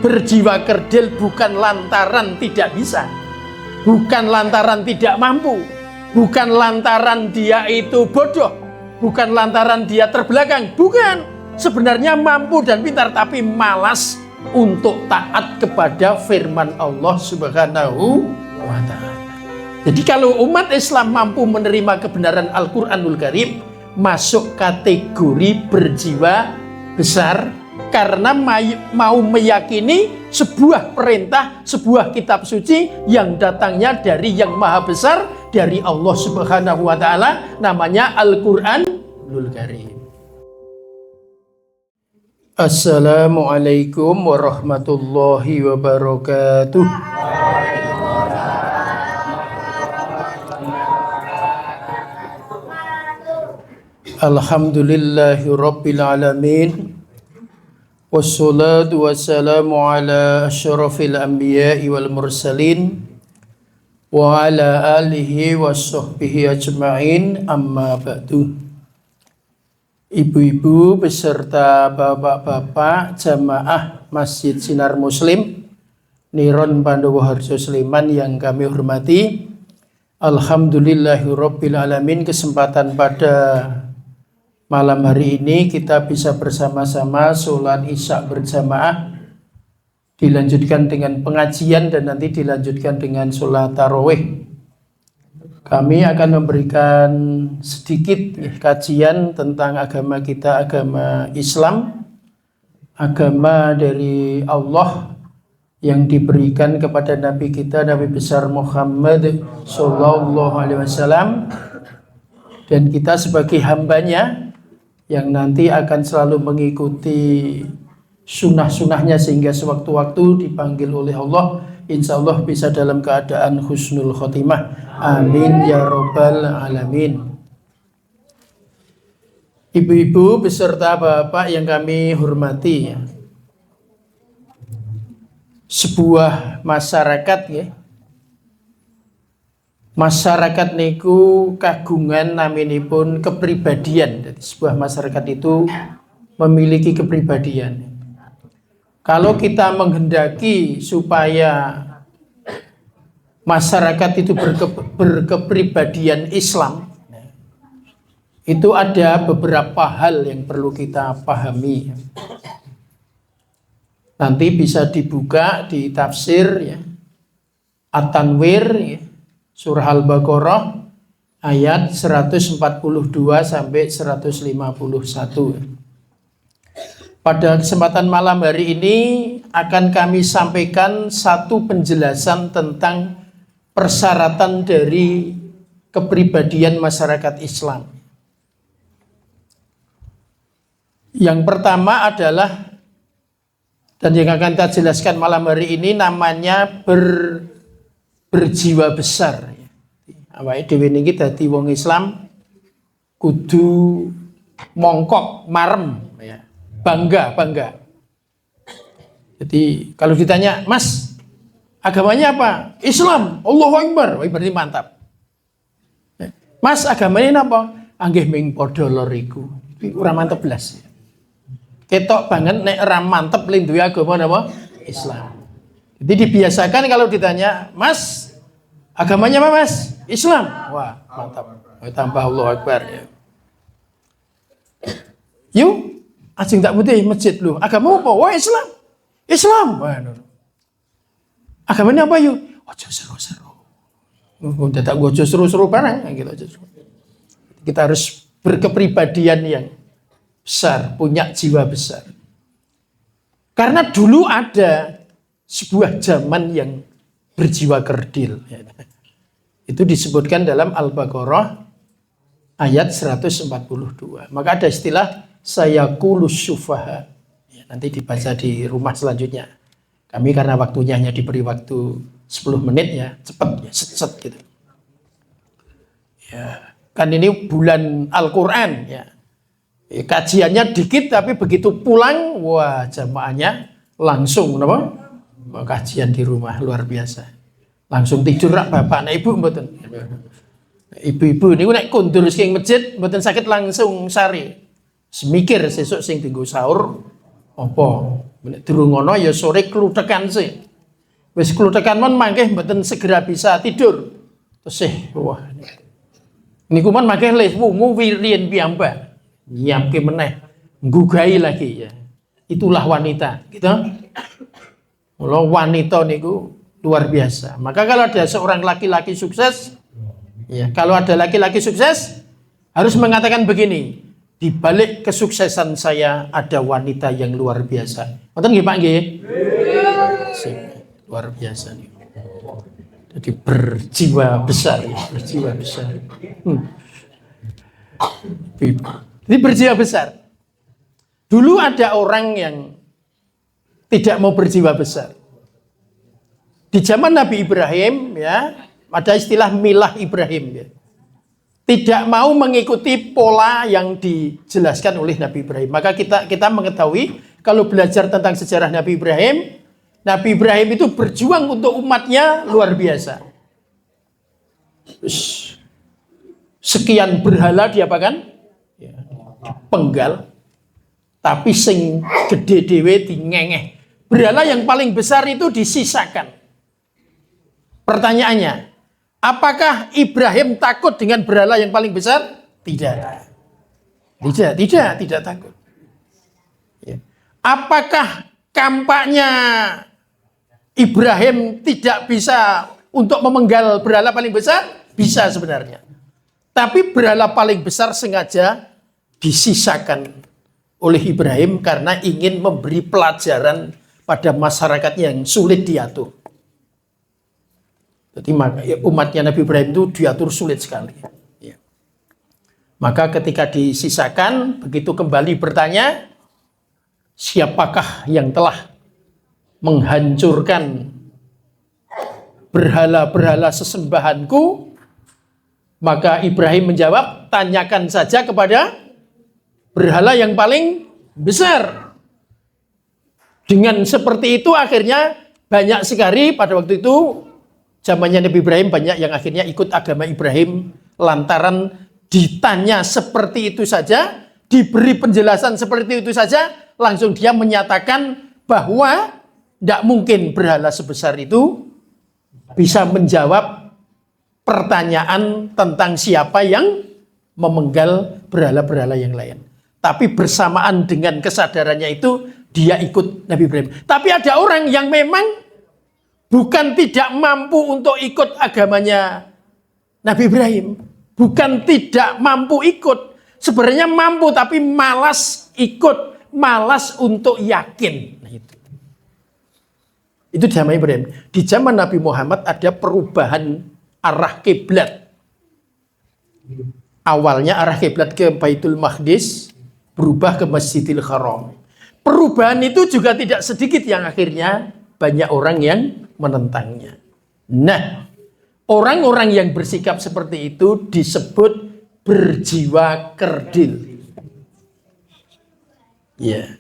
berjiwa kerdil bukan lantaran tidak bisa, bukan lantaran tidak mampu, bukan lantaran dia itu bodoh, bukan lantaran dia terbelakang, bukan. Sebenarnya mampu dan pintar, tapi malas untuk taat kepada firman Allah Subhanahu wa ta'ala. Jadi kalau umat Islam mampu menerima kebenaran Al-Quranul Karim, masuk kategori berjiwa besar, karena mau meyakini sebuah perintah, sebuah kitab suci yang datangnya dari yang maha besar, dari Allah Subhanahu wa ta'ala, namanya Al-Quranul Karim. Assalamualaikum warahmatullahi wabarakatuh. Alhamdulillahi rabbil alamin, wassalatu wassalamu ala asyrafil anbiya'i wal mursalin wa ala alihi wa sahbihi ajma'in, amma ba'du. Ibu-ibu beserta bapak-bapak jamaah Masjid Sinar Muslim Niron Pandowo Harjo Sleman yang kami hormati, alhamdulillahirabbil alamin, kesempatan pada malam hari ini kita bisa bersama-sama sholat isya berjamaah, dilanjutkan dengan pengajian dan nanti dilanjutkan dengan sholat tarawih. Kami akan memberikan sedikit kajian tentang agama kita, agama Islam, agama dari Allah yang diberikan kepada Nabi kita, Nabi besar Muhammad Sallallahu Alaihi Wasallam, dan kita sebagai hambanya yang nanti akan selalu mengikuti sunnah-sunnahnya sehingga sewaktu-waktu dipanggil oleh Allah, insya Allah bisa dalam keadaan husnul khotimah. Amin ya robbal alamin. Ibu-ibu beserta bapak yang kami hormati, sebuah masyarakat ya, masyarakat niku kagungan naminipun kepribadian. Jadi sebuah masyarakat itu memiliki kepribadian. Kalau kita menghendaki supaya masyarakat itu berkepribadian Islam, itu ada beberapa hal yang perlu kita pahami. Nanti bisa dibuka di tafsir ya, At-Tanwir ya, surah Al-Baqarah ayat 142 sampai 151. Pada kesempatan malam hari ini akan kami sampaikan satu penjelasan tentang persyaratan dari kepribadian masyarakat Islam. Yang pertama adalah, dan yang akan kita jelaskan malam hari ini, namanya berjiwa besar. Awake dhewe niki dadi wong Islam kudu mongkok, marem ya. Bangga. Jadi kalau ditanya, Mas, agamanya apa? Islam. Allahu Akbar. Wah, berarti mantap. Mas, agamanya apa? Anggih ming padha lor iku. Ora mantep blas. Ketok banget nek ora mantep lindungi agama napa? Islam. Jadi dibiasakan kalau ditanya, Mas, agamanya apa, Mas? Islam. Wah, mantap. Tambah Allahu Akbar ya. Yuk, ajeng tak putih masjid lu. Agama apa? Wah, Islam. Islam. Wah, agamanya apa yuk? Ojo seru-seru. Udah tak gojo seru-seru barang gitu aja. Kita harus berkepribadian yang besar, punya jiwa besar. Karena dulu ada sebuah zaman yang berjiwa kerdil. Itu disebutkan dalam Al-Baqarah ayat 142. Maka ada istilah sayaqulus syufaha. Ya, nanti dibaca di rumah selanjutnya. Kami karena waktunya hanya diberi waktu 10 menit ya, cepat ya, set gitu. Ya, kan ini bulan Al-Qur'an ya. Kajiannya dikit tapi begitu pulang, wah jamaahnya langsung apa? Kajian di rumah luar biasa. Langsung tidur rak bapak, nah ibu mboten. Ibu-ibu niku nek kondur sing masjid mboten sakit langsung sari. Semikir sesuk sing dienggo sahur Apa? Nek durung ngono ya sore kluthekan sih. Wis kluthekan mon mangke mboten segera bisa tidur. Terus wah. Niku mon mangke le wungu wirien piyambak. Nyiapke meneh. Nggugahi lagi ya. Itulah wanita, gitu. Kalau wanita niku luar biasa. Maka kalau ada seorang laki-laki sukses, ya, kalau ada laki-laki sukses harus mengatakan begini, di balik kesuksesan saya ada wanita yang luar biasa. Ngoten nggih Pak nggih? Luar biasa nih. Jadi berjiwa besar, berjiwa besar. Ini berjiwa besar. Dulu ada orang yang tidak mau berjiwa besar. Di zaman Nabi Ibrahim, ya, ada istilah milah Ibrahim, ya. Tidak mau mengikuti pola yang dijelaskan oleh Nabi Ibrahim. Maka kita mengetahui kalau belajar tentang sejarah Nabi Ibrahim itu berjuang untuk umatnya luar biasa. Sekian berhala dia apa kan? Ya, penggal. Tapi sing gede dewe dingengeh. Berhala yang paling besar itu disisakan. Pertanyaannya, apakah Ibrahim takut dengan berhala yang paling besar? Tidak takut. Ya. Apakah kampanye Ibrahim tidak bisa untuk memenggal berhala paling besar? Bisa sebenarnya. Tapi berhala paling besar sengaja disisakan oleh Ibrahim karena ingin memberi pelajaran pada masyarakat yang sulit diatur. Jadi umatnya Nabi Ibrahim itu diatur sulit sekali. Ya. Maka ketika disisakan, begitu kembali bertanya, siapakah yang telah menghancurkan berhala-berhala sesembahanku? Maka Ibrahim menjawab, tanyakan saja kepada berhala yang paling besar. Dengan seperti itu akhirnya banyak sekali pada waktu itu zamannya Nabi Ibrahim banyak yang akhirnya ikut agama Ibrahim lantaran ditanya seperti itu saja, diberi penjelasan seperti itu saja, langsung dia menyatakan bahwa tidak mungkin berhala sebesar itu bisa menjawab pertanyaan tentang siapa yang memenggal berhala-berhala yang lain. Tapi bersamaan dengan kesadarannya itu, dia ikut Nabi Ibrahim. Tapi ada orang yang memang bukan tidak mampu untuk ikut agamanya Nabi Ibrahim. Bukan tidak mampu ikut. Sebenarnya mampu tapi malas ikut. Malas untuk yakin. Nah, itu di zaman Ibrahim. Di zaman Nabi Muhammad ada perubahan arah kiblat. Awalnya arah kiblat ke Baitul Maqdis, berubah ke Masjidil Haram. Perubahan itu juga tidak sedikit yang akhirnya banyak orang yang menentangnya. Nah, orang-orang yang bersikap seperti itu disebut berjiwa kerdil. Ya.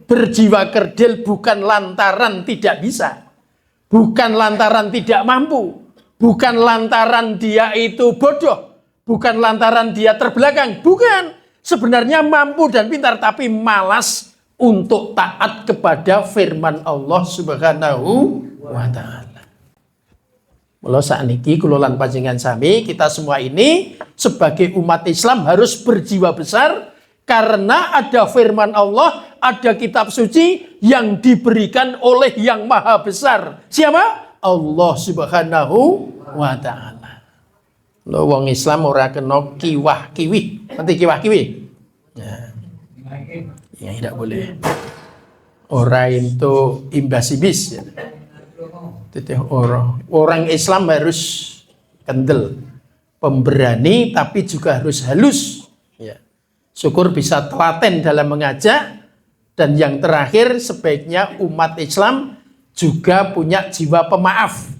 Berjiwa kerdil bukan lantaran tidak bisa. Bukan lantaran tidak mampu. Bukan lantaran dia itu bodoh. Bukan lantaran dia terbelakang. Bukan. Sebenarnya mampu dan pintar, tapi malas untuk taat kepada firman Allah Subhanahu wa ta'ala. Mula sakniki kula lan panjenengan sami, kita semua ini sebagai umat Islam harus berjiwa besar karena ada firman Allah, ada kitab suci yang diberikan oleh yang maha besar. Siapa? Allah Subhanahu wa ta'ala. Lo wong Islam ora kena kiwah-kiwih. Nanti kiwah-kiwih. Ya, tidak boleh. Orang itu imbas-ibis. Ya. Orang Islam harus kendel, pemberani, tapi juga harus halus. Ya. Syukur bisa telaten dalam mengajak. Dan yang terakhir, sebaiknya umat Islam juga punya jiwa pemaaf.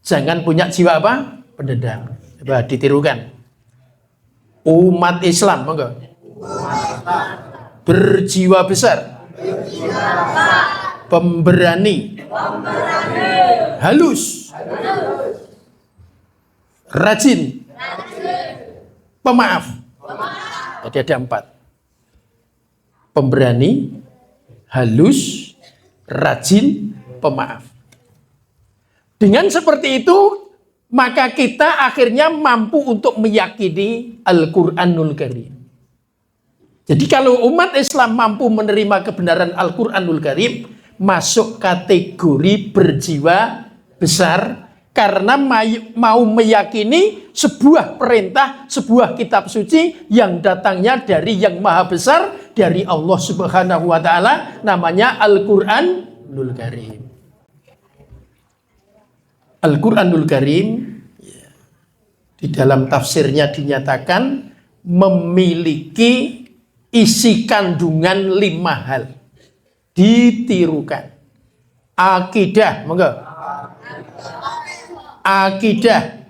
Jangan punya jiwa apa? Pendendam. Coba ditirukan. Umat Islam, monggo. Berjiwa besar. Pemberani. Halus. Rajin. Pemaaf. Jadi ada 4. Pemberani, halus, rajin, pemaaf. Dengan seperti itu, maka kita akhirnya mampu untuk meyakini Al-Quranul Karim. Jadi kalau umat Islam mampu menerima kebenaran Al-Quranul Karim, masuk kategori berjiwa besar, karena mau meyakini sebuah perintah, sebuah kitab suci yang datangnya dari yang maha besar, dari Allah Subhanahu wa Ta'ala, namanya Al-Quranul Karim. Al-Quranul Karim di dalam tafsirnya dinyatakan memiliki isi kandungan 5 hal. Ditirukan. Akidah, monggo. Akidah,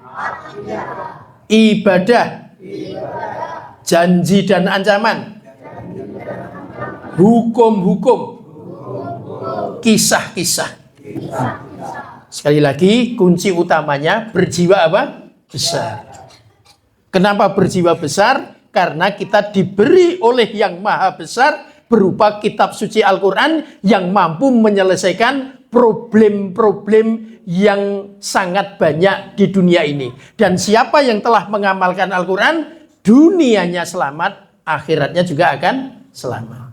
ibadah, janji dan ancaman, hukum-hukum, kisah-kisah. Sekali lagi, kunci utamanya berjiwa apa? Besar. Kenapa berjiwa besar? Karena kita diberi oleh yang maha besar berupa kitab suci Al-Quran yang mampu menyelesaikan problem-problem yang sangat banyak di dunia ini. Dan siapa yang telah mengamalkan Al-Quran, dunianya selamat, akhiratnya juga akan selamat.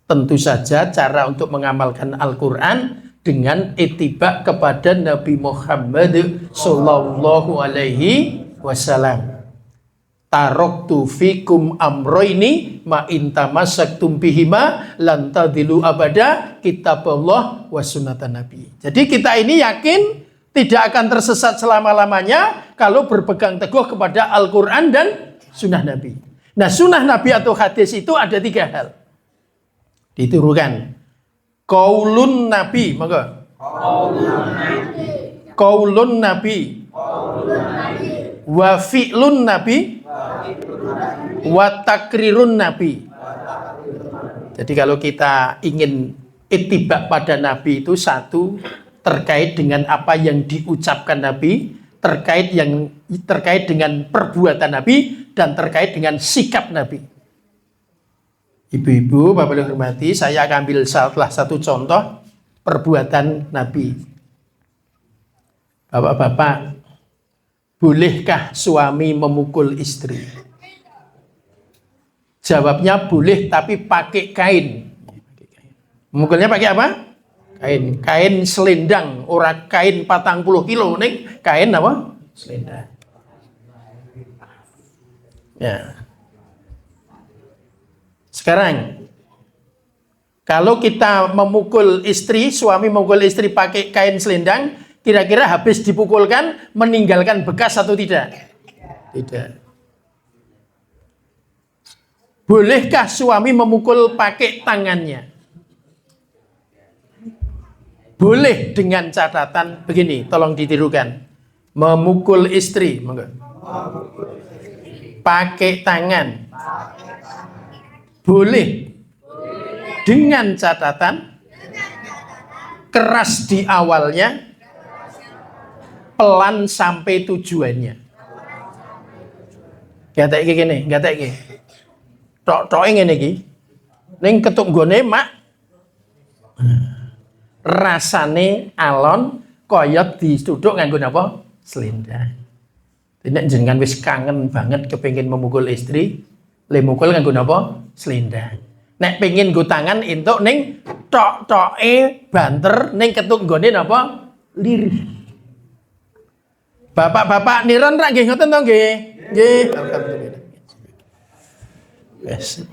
Tentu saja cara untuk mengamalkan Al-Quran dengan ittiba kepada Nabi Muhammad Sallallahu Alaihi Wasallam. Taraktu fikum amroini ma intamasaktum bihima lan tadillu abada, kitab Allah wa sunnatan Nabi. Jadi kita ini yakin tidak akan tersesat selama-lamanya kalau berpegang teguh kepada Al-Quran dan sunnah Nabi. Nah, sunnah Nabi atau hadis itu ada 3 hal. Diturukan. Qaulun Nabi, maka Qaulun Nabi, wa fi'lun Nabi, wa takrirun Nabi. Jadi kalau kita ingin ittiba pada Nabi itu, satu, terkait dengan apa yang diucapkan Nabi, terkait dengan perbuatan Nabi, dan terkait dengan sikap Nabi. Ibu-ibu, Bapak yang hormati, saya akan ambil salah satu contoh perbuatan Nabi. Bapak-bapak, bolehkah suami memukul istri? Jawabnya boleh, tapi pakai kain. Memukulnya pakai apa? Kain. Kain selendang, ora kain 40 kilo, ning kain apa? Selendang. Ya. Sekarang, kalau kita memukul istri, suami memukul istri pakai kain selendang, kira-kira habis dipukulkan meninggalkan bekas atau tidak? Tidak. Bolehkah suami memukul pakai tangannya? Boleh, dengan catatan begini, tolong ditirukan. Memukul istri, pakai tangan. Boleh, dengan catatan keras di awalnya, pelan sampai tujuannya. Gak iki gini, gak iki. Tok ngene iki. Ning ketuk nggone mak rasane alon kaya dicuduk nganggo napa? Selendang. Nek jenengan wis kangen banget kepengin memukul istri, le mukul nganggo napa? Selendang. Nek pengin nggo tangan entuk ning tok-toke banter ning ketuk nggone napa? Lirih. Bapak-bapak niron ra nggih ngoten to nggih? Nggih. Alhamdulillah. Yes.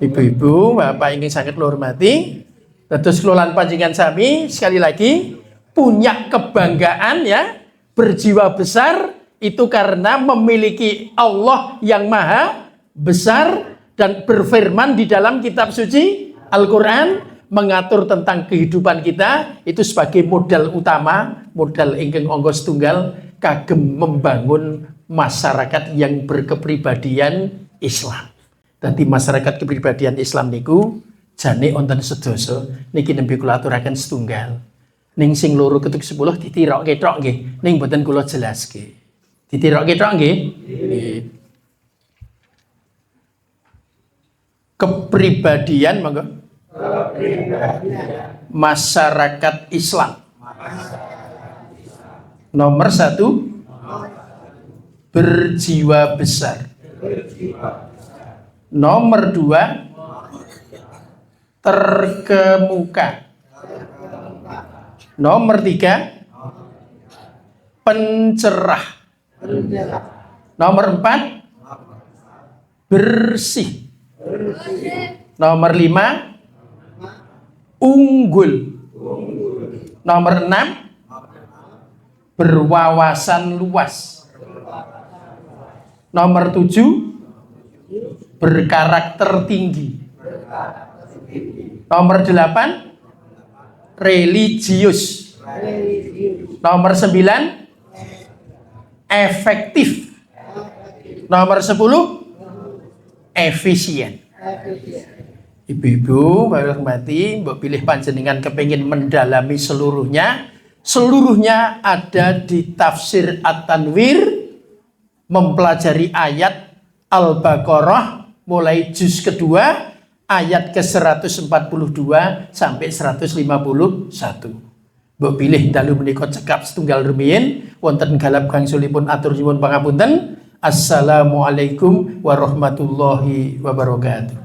Ibu-ibu, bapak ingin sangat hormati, terus kelolaan panjenengan sami sekali lagi punya kebanggaan ya, berjiwa besar itu karena memiliki Allah yang maha besar dan berfirman di dalam kitab suci Al-Quran mengatur tentang kehidupan kita itu sebagai modal utama, modal ingkang angka setunggal kagem membangun masyarakat yang berkepribadian Islam. Dadi masyarakat kepribadian Islam niku jane wonten sedasa niki nembe kula aturaken setunggal. Ning sing loro ketuk 10 ditirokke tok nggih, ning mboten kula jelaske. Ditirokke tok nggih? Nggih. Kepribadian monggo. masyarakat Islam. Nomor 1, berjiwa besar. Nomor 2, terkemuka. Nomor 3, pencerah. Nomor 4, bersih. Nomor 5, unggul. Nomor 6, berwawasan luas. Nomor 7, berkarakter tinggi. Nomor 8, religius. Nomor 9, efektif. Nomor 10, efisien. Ibu-ibu, Bapak hormati, mbok pilih panjenengan kepengin mendalami seluruhnya. Seluruhnya ada di tafsir At-Tanwir, mempelajari ayat Al-Baqarah mulai juz kedua ayat ke-142 sampai 151. Mbok pilih dalu menika cekap setunggal rumiyin wonten galap gangsulipun atur nyuwun pangapunten. Assalamualaikum warahmatullahi wabarakatuh.